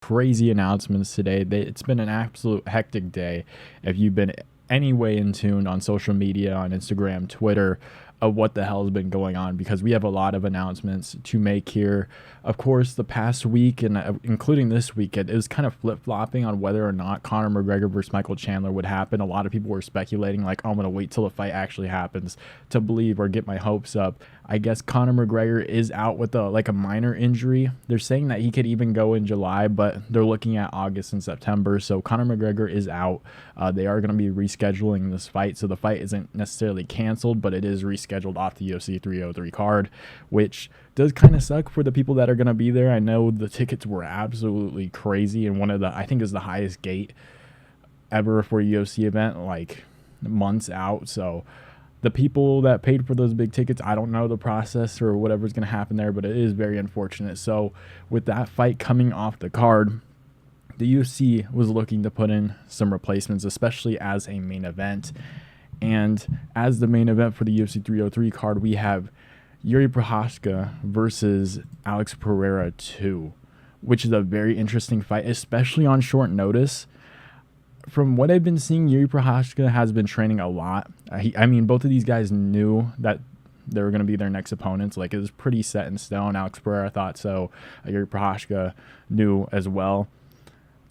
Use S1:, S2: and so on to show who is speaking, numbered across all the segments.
S1: crazy announcements today. It's been an absolute hectic day. If you've been any way in tune on social media, on Instagram, Twitter, of what the hell has been going on, because we have a lot of announcements to make here. Of course, the past week and including this weekend, it was kind of flip-flopping on whether or not Conor McGregor versus Michael Chandler would happen. A lot of people were speculating like, oh, I'm going to wait till the fight actually happens to believe or get my hopes up. I guess Conor McGregor is out with a minor injury. They're saying that he could even go in July, but they're looking at August and September. So Conor McGregor is out. They are going to be rescheduling this fight. So the fight isn't necessarily canceled, but it is rescheduled off the UFC 303 card, which does kind of suck for the people that are going to be there. I know the tickets were absolutely crazy, and I think is the highest gate ever for a UFC event, like months out. So the people that paid for those big tickets, I don't know the process or whatever's going to happen there, but it is very unfortunate. So with that fight coming off the card, the UFC was looking to put in some replacements, especially as a main event. And as the main event for the UFC 303 card, we have Yuri Prochazka versus Alex Pereira 2, which is a very interesting fight, especially on short notice. From what I've been seeing, Yuri Prochazka has been training a lot. Both of these guys knew that they were going to be their next opponents. Like, it was pretty set in stone. Alex Pereira thought so. Yuri Prochazka knew as well.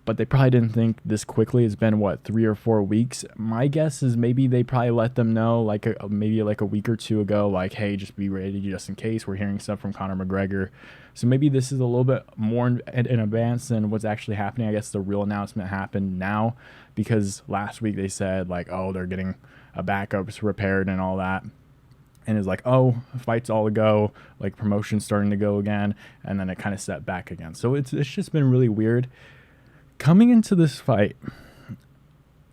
S1: But they probably didn't think this quickly. It's been, 3 or 4 weeks? My guess is maybe they probably let them know maybe a week or two ago, like, hey, just be ready just in case. We're hearing stuff from Conor McGregor. So maybe this is a little bit more in advance than what's actually happening. I guess the real announcement happened now, because last week they said, like, oh, they're getting a backup repaired and all that. And it's like, oh, fight's all to go, like promotion's starting to go again. And then it kind of set back again. So it's just been really weird. Coming into this fight,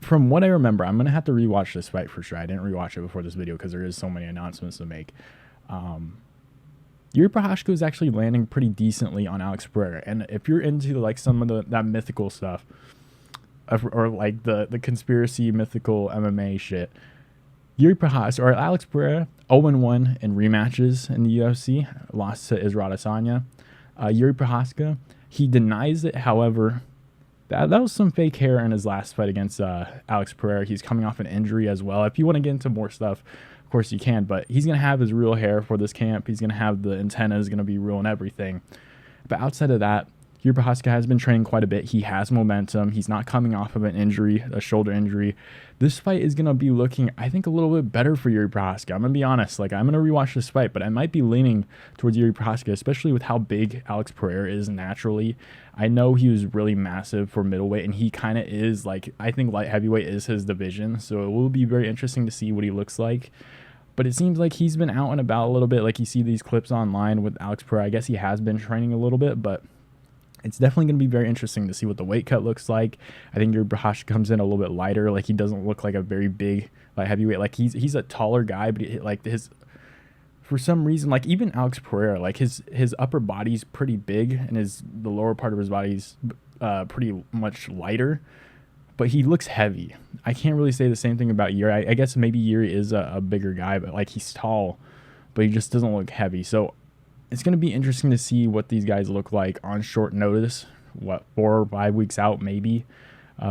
S1: from what I remember, I'm going to have to rewatch this fight for sure. I didn't rewatch it before this video because there is so many announcements to make. Yuri Prochazka is actually landing pretty decently on Alex Pereira. And if you're into like some of that mythical stuff, or like the conspiracy mythical MMA shit, Yuri Prochazka or Alex Pereira 0-1 in rematches in the UFC, lost to Israel Adesanya. Yuri Prochazka, he denies it. However, that was some fake hair in his last fight against Alex Pereira. He's coming off an injury as well. If you want to get into more stuff, of course you can, but he's going to have his real hair for this camp. He's going to have the antennas going to be real and everything. But outside of that, Yuri Prochazka has been training quite a bit. He has momentum. He's not coming off of an injury, a shoulder injury. This fight is going to be looking, I think, a little bit better for Yuri Prochazka. I'm going to be honest. Like, I'm going to rewatch this fight, but I might be leaning towards Yuri Prochazka, especially with how big Alex Pereira is naturally. I know he was really massive for middleweight, and he kind of is, like, I think light heavyweight is his division, so it will be very interesting to see what he looks like. But it seems like he's been out and about a little bit. Like, you see these clips online with Alex Pereira. I guess he has been training a little bit, but it's definitely going to be very interesting to see what the weight cut looks like. I think Yuri Prochazka comes in a little bit lighter. Like, he doesn't look like a very big light heavyweight. Like, he's a taller guy, but for some reason, like, even Alex Pereira, like, his upper body's pretty big and the lower part of his body's pretty much lighter, but he looks heavy. I can't really say the same thing about Yuri. I guess maybe Yuri is a bigger guy, but like, he's tall, but he just doesn't look heavy. So it's going to be interesting to see what these guys look like on short notice, 4 or 5 weeks out maybe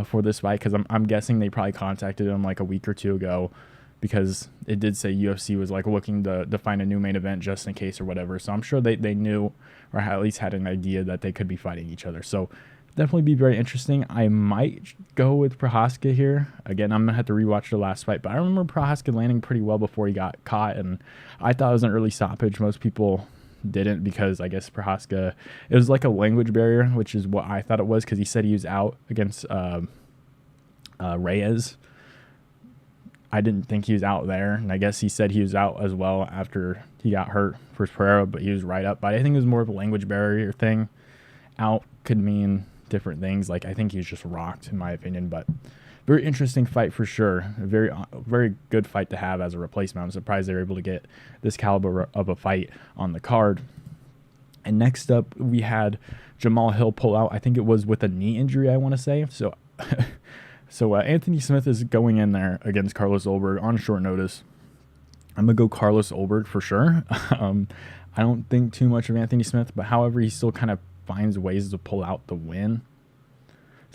S1: for this fight, because I'm guessing they probably contacted him like a week or two ago, because it did say UFC was like looking to find a new main event just in case or whatever. So I'm sure they knew, or at least had an idea that they could be fighting each other. So definitely be very interesting. I might go with Prochazka here. Again, I'm going to have to rewatch the last fight, but I remember Prochazka landing pretty well before he got caught, and I thought it was an early stoppage. Most people didn't, because I guess Prochazka, it was like a language barrier, which is what I thought it was, because he said he was out against Reyes. I didn't think he was out there, and I guess he said he was out as well after he got hurt for Pereira, but he was right up. But I think it was more of a language barrier thing. Out could mean different things. Like, I think he was just rocked, in my opinion. But very interesting fight for sure. A very good fight to have as a replacement. I'm surprised they were able to get this caliber of a fight on the card. And next up, we had Jamahal Hill pull out. I think it was with a knee injury, I want to say. So Anthony Smith is going in there against Carlos Ulberg on short notice. I'm going to go Carlos Ulberg for sure. I don't think too much of Anthony Smith, but however, he still kind of finds ways to pull out the win.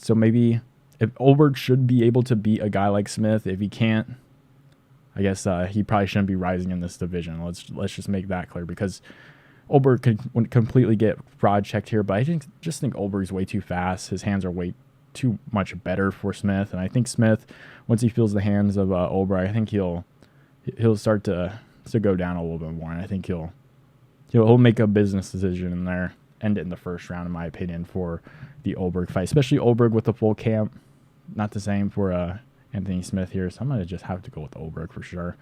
S1: So maybe if Olberg should be able to beat a guy like Smith, if he can't, I guess he probably shouldn't be rising in this division. Let's just make that clear, because Olberg could completely get fraud checked here, but I just think Olberg's way too fast. His hands are way too much better for Smith, and I think Smith, once he feels the hands of Olberg, I think he'll start to go down a little bit more, and I think he'll make a business decision in there, end it in the first round, in my opinion, for the Olberg fight, especially Olberg with the full camp. Not the same for Anthony Smith here, so I'm going to just have to go with Olberg for sure.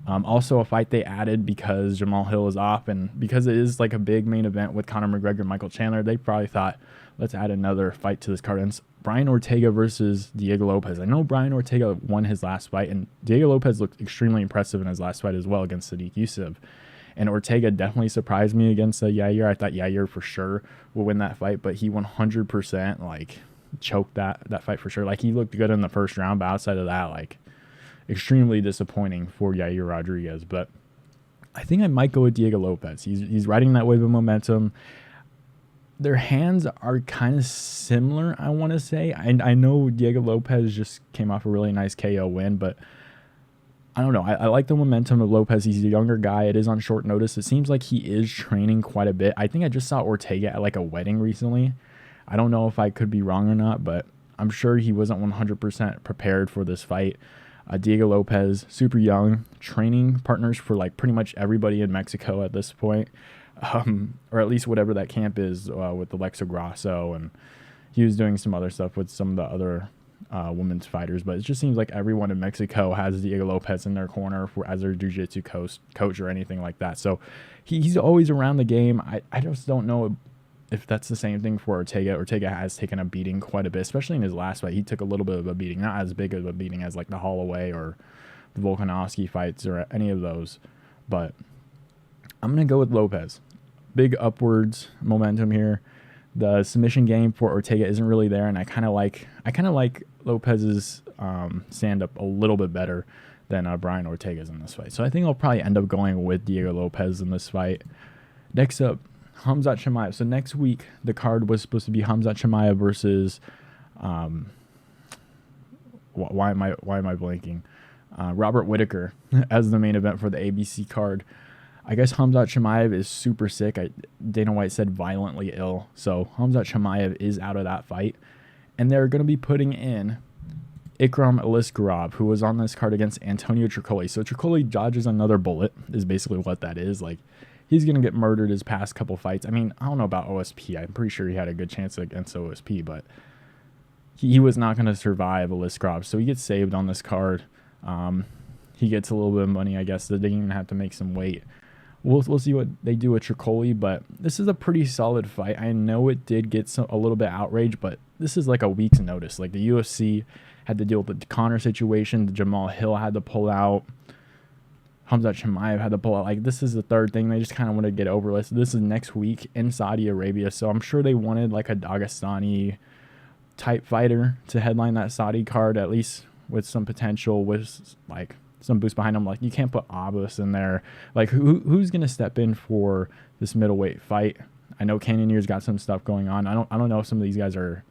S1: Also, a fight they added because Jamahal Hill is off, and because it is like a big main event with Conor McGregor and Michael Chandler, they probably thought, let's add another fight to this card. And it's Brian Ortega versus Diego Lopes. I know Brian Ortega won his last fight, and Diego Lopes looked extremely impressive in his last fight as well against Sadiq Youssef. And Ortega definitely surprised me against Yair. I thought Yair for sure would win that fight, but he 100% like choked that fight for sure. Like, he looked good in the first round, but outside of that, like, extremely disappointing for Yair Rodriguez. But I think I might go with Diego Lopes. He's riding that wave of momentum. Their hands are kind of similar, I want to say. I know Diego Lopes just came off a really nice KO win, but I don't know. I like the momentum of Lopes. He's a younger guy. It is on short notice. It seems like he is training quite a bit. I think I just saw Ortega at like a wedding recently. I don't know if I could be wrong or not, but I'm sure he wasn't 100% prepared for this fight. Diego Lopes, super young, training partners for like pretty much everybody in Mexico at this point, or at least whatever that camp is with Alexa Grasso, and he was doing some other stuff with some of the other women's fighters. But it just seems like everyone in Mexico has Diego Lopes in their corner as their jiu-jitsu coach or anything like that. So he's always around the game. I just don't know if that's the same thing for Ortega. Ortega has taken a beating quite a bit, especially in his last fight. He took a little bit of a beating, not as big of a beating as like the Holloway or the Volkanovski fights or any of those. But I'm going to go with Lopes. Big upwards momentum here. The submission game for Ortega isn't really there, and I kind of like Lopez's stand-up a little bit better than Brian Ortega's in this fight. So I think I'll probably end up going with Diego Lopes in this fight. Next up, Khamzat Chimaev. So next week, the card was supposed to be Khamzat Chimaev versus why am I blanking? Robert Whittaker as the main event for the ABC card. I guess Khamzat Chimaev is super sick. Dana White said violently ill. So Khamzat Chimaev is out of that fight. And they're going to be putting in Ikram Aliskerov, who was on this card against Antonio Tricoli. So Tricoli dodges another bullet, is basically what that is. Like, he's going to get murdered his past couple fights. I mean, I don't know about OSP. I'm pretty sure he had a good chance against OSP, but he was not going to survive Aliskerov. So he gets saved on this card. He gets a little bit of money, I guess. They didn't even have to make some weight. We'll see what they do with Tricoli, but this is a pretty solid fight. I know it did get a little bit outraged, but this is like a week's notice. Like, the UFC had to deal with the Conor situation. The Jamahal Hill had to pull out. Khamzat Chimaev had to pull out. Like, this is the third thing. They just kind of want to get over this. This is next week in Saudi Arabia, so I'm sure they wanted like a Dagestani type fighter to headline that Saudi card, at least with some potential, with like some boost behind them. Like, you can't put Abbas in there. Like, who's gonna step in for this middleweight fight? I know Cannonier's got some stuff going on. I don't know if some of these guys are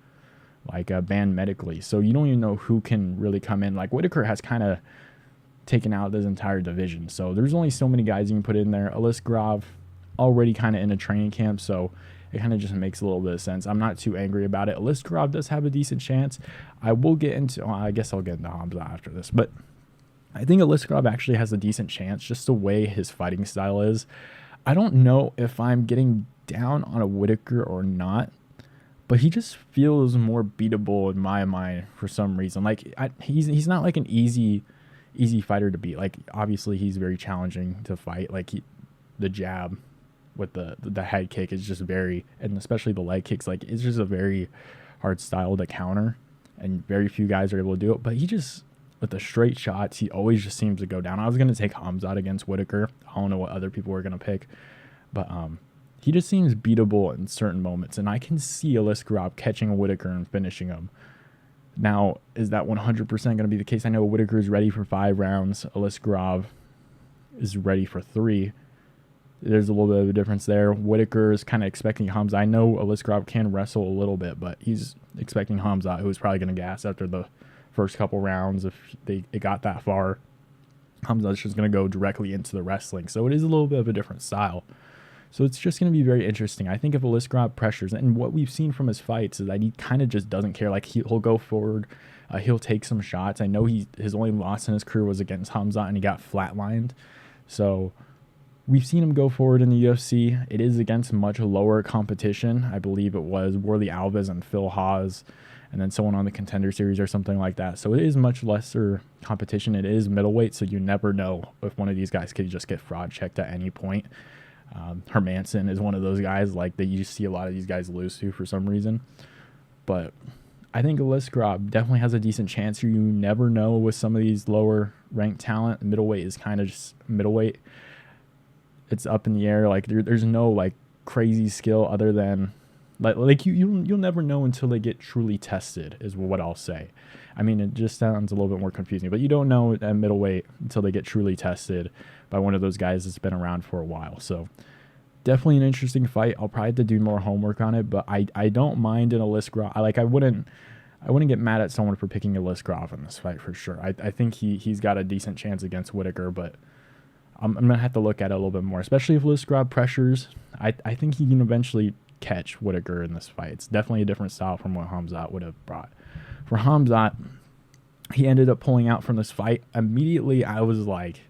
S1: like banned medically, so you don't even know who can really come in. Like, Whittaker has kind of taken out this entire division, so there's only so many guys you can put in there. Aliskerov already kind of in a training camp, so it kind of just makes a little bit of sense. I'm not too angry about it. Aliskerov does have a decent chance. I will get into, I guess I'll get into Hamza after this, but I think Aliskerov actually has a decent chance, just the way his fighting style is. I don't know if I'm getting down on a Whittaker or not, but he just feels more beatable in my mind for some reason. Like, he's not like an easy fighter to beat. Like, obviously he's very challenging to fight. Like, the jab with the head kick is just very, and especially the leg kicks, like, it's just a very hard style to counter, and very few guys are able to do it. But he just, with the straight shots, he always just seems to go down. I was going to take Khamzat against Whittaker. I don't know what other people were going to pick, but he just seems beatable in certain moments, and I can see Aliskerov catching Whittaker and finishing him. Now, is that 100% going to be the case? I know Whittaker is ready for 5 rounds. Aliskerov is ready for 3. There's a little bit of a difference there. Whitaker is kind of expecting Khamzat. I know Aliskerov can wrestle a little bit, but he's expecting Khamzat, who's probably going to gas after the first couple rounds if it got that far. Khamzat's just going to go directly into the wrestling. So it is a little bit of a different style. So it's just going to be very interesting. I think if Aliskerov pressures, and what we've seen from his fights is that he kind of just doesn't care. Like he'll go forward. He'll take some shots. I know his only loss in his career was against Khamzat, and he got flatlined. So we've seen him go forward in the UFC. It is against much lower competition. I believe it was Worley Alves and Phil Haas, and then someone on the Contender Series or something like that. So it is much lesser competition. It is middleweight, so you never know if one of these guys could just get fraud checked at any point. Hermanson is one of those guys like that you see a lot of these guys lose to for some reason. But I think Aliskerov definitely has a decent chance here. You never know with some of these lower ranked talent. Middleweight is kind of just middleweight. It's up in the air. Like there's no like crazy skill other than like you'll never know until they get truly tested is what I'll say. I mean, it just sounds a little bit more confusing, but you don't know at middleweight until they get truly tested by one of those guys that's been around for a while. So definitely an interesting fight. I'll probably have to do more homework on it, but I don't mind an Aliskerov. I wouldn't get mad at someone for picking Aliskerov in this fight for sure. I think he's got a decent chance against Whitaker, but I'm going to have to look at it a little bit more, especially if Aliskerov pressures. I think he can eventually catch Whitaker in this fight. It's definitely a different style from what Khamzat would have brought. For Khamzat, he ended up pulling out from this fight. Immediately, I was like,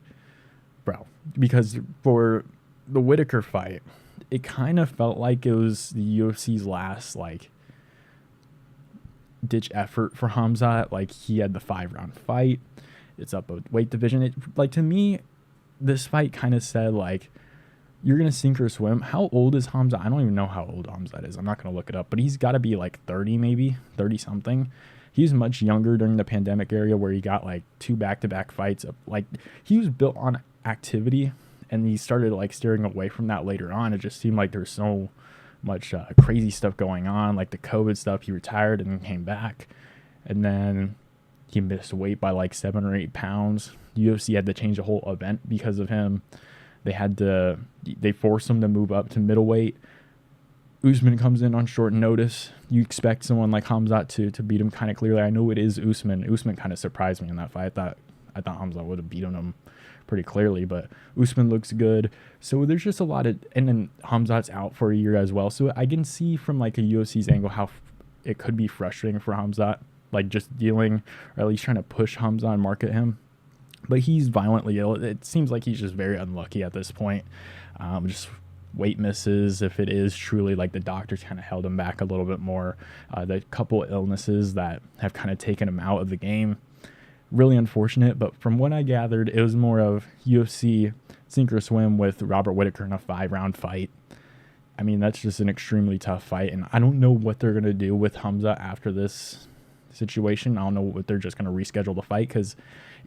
S1: bro, because for the Whitaker fight, it kind of felt like it was the UFC's last, like, ditch effort for Khamzat. Like, he had the 5-round fight. It's up a weight division. To me, this fight kind of said, like, you're going to sink or swim. How old is Khamzat? I don't even know how old Khamzat is. I'm not going to look it up, but he's got to be like 30 maybe, 30-something. He was much younger during the pandemic era where he got like 2 back-to-back fights. Like, he was built on activity, and he started like steering away from that later on. It just seemed like there's so much crazy stuff going on, like the COVID stuff. He retired and then came back, and then he missed weight by like 7 or 8 pounds. UFC had to change the whole event because of him. They forced him to move up to middleweight. Usman comes in on short notice. You expect someone like Khamzat to beat him kind of clearly. I know it is Usman. Usman kind of surprised me in that fight. I thought Khamzat would have beaten him pretty clearly, but Usman looks good. So there's just a lot of, and then Khamzat's out for a year as well. So I can see from like a UFC's angle how it could be frustrating for Khamzat, like just dealing or at least trying to push Khamzat and market him. But he's violently ill. It seems like he's just very unlucky at this point. Just weight misses, if it is truly like the doctors kind of held him back a little bit more. The couple illnesses that have kind of taken him out of the game. Really unfortunate, but from what I gathered, it was more of UFC sink or swim with Robert Whitaker in a 5-round fight. I mean, that's just an extremely tough fight, and I don't know what they're going to do with Khamzat after this situation. I don't know what they're just going to reschedule the fight, because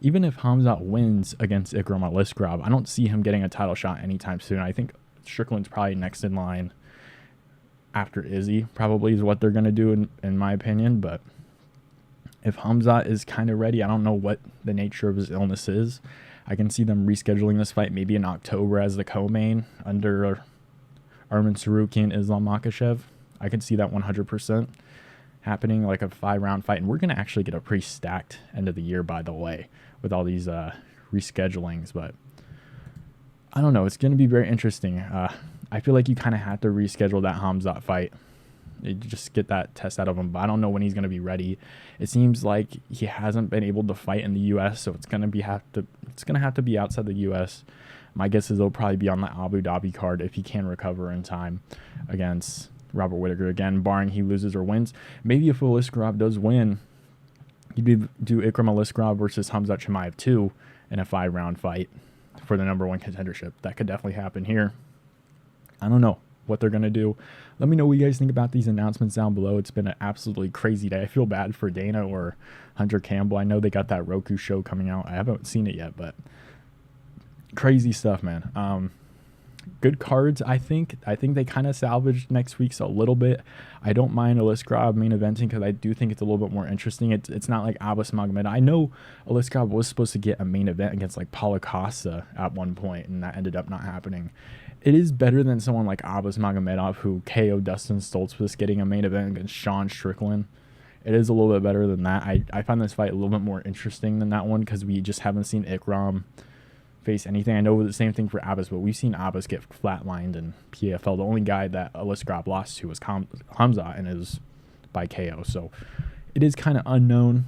S1: even if Khamzat wins against Ikram Aliskerov, I don't see him getting a title shot anytime soon. I think Strickland's probably next in line after Izzy, probably is what they're going to do in my opinion. But if Khamzat is kind of ready, I don't know what the nature of his illness is. I can see them rescheduling this fight maybe in October as the co-main under Arman Sarukian and Islam Makhachev. I can see that 100% happening, like a 5-round fight. And we're going to actually get a pretty stacked end of the year, by the way, with all these reschedulings. But I don't know. It's going to be very interesting. I feel like you kind of have to reschedule that Khamzat fight. You just get that test out of him. But I don't know when he's going to be ready. It seems like he hasn't been able to fight in the U.S., so it's going to have to be outside the U.S. My guess is it'll probably be on the Abu Dhabi card if he can recover in time against Robert Whitaker, again, barring he loses or wins. Maybe if Aliskerov does win, you'd do Ikram Aliskerov versus Khamzat Chimaev 2 in a 5-round fight for the number 1 contendership. That could definitely happen here. I don't know what they're going to do. Let me know what you guys think about these announcements down below. It's been an absolutely crazy day. I feel bad for Dana or Hunter Campbell. I know they got that Roku show coming out. I haven't seen it yet, but crazy stuff, man. Good cards, I think. I think they kind of salvaged next week's a little bit. I don't mind Aliskerov main eventing because I do think it's a little bit more interesting. It's not like Abbas Magomedov. I know Aliskerov was supposed to get a main event against like Paulo Costa at one point, and that ended up not happening. it is better than someone like Abbas Magomedov, who KO'd Dustin Stoltzfus, getting a main event against Sean Strickland. It is a little bit better than that. I find this fight a little bit more interesting than that one because we just haven't seen Ikram face anything. I know the same thing for Abbas, but we've seen Abbas get flatlined in PFL. The only guy that Aliskerov lost to was Khamzat, and it was by KO. So it is kind of unknown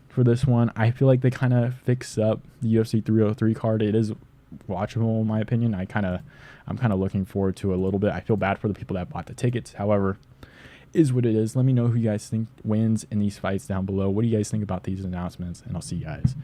S1: for this one. I feel like they kind of fix up the UFC 303 card. It is watchable in my opinion. I'm kind of looking forward to it a little bit. I feel bad for the people that bought the tickets. However, is what it is. Let me know who you guys think wins in these fights down below. What do you guys think about these announcements? And I'll see you guys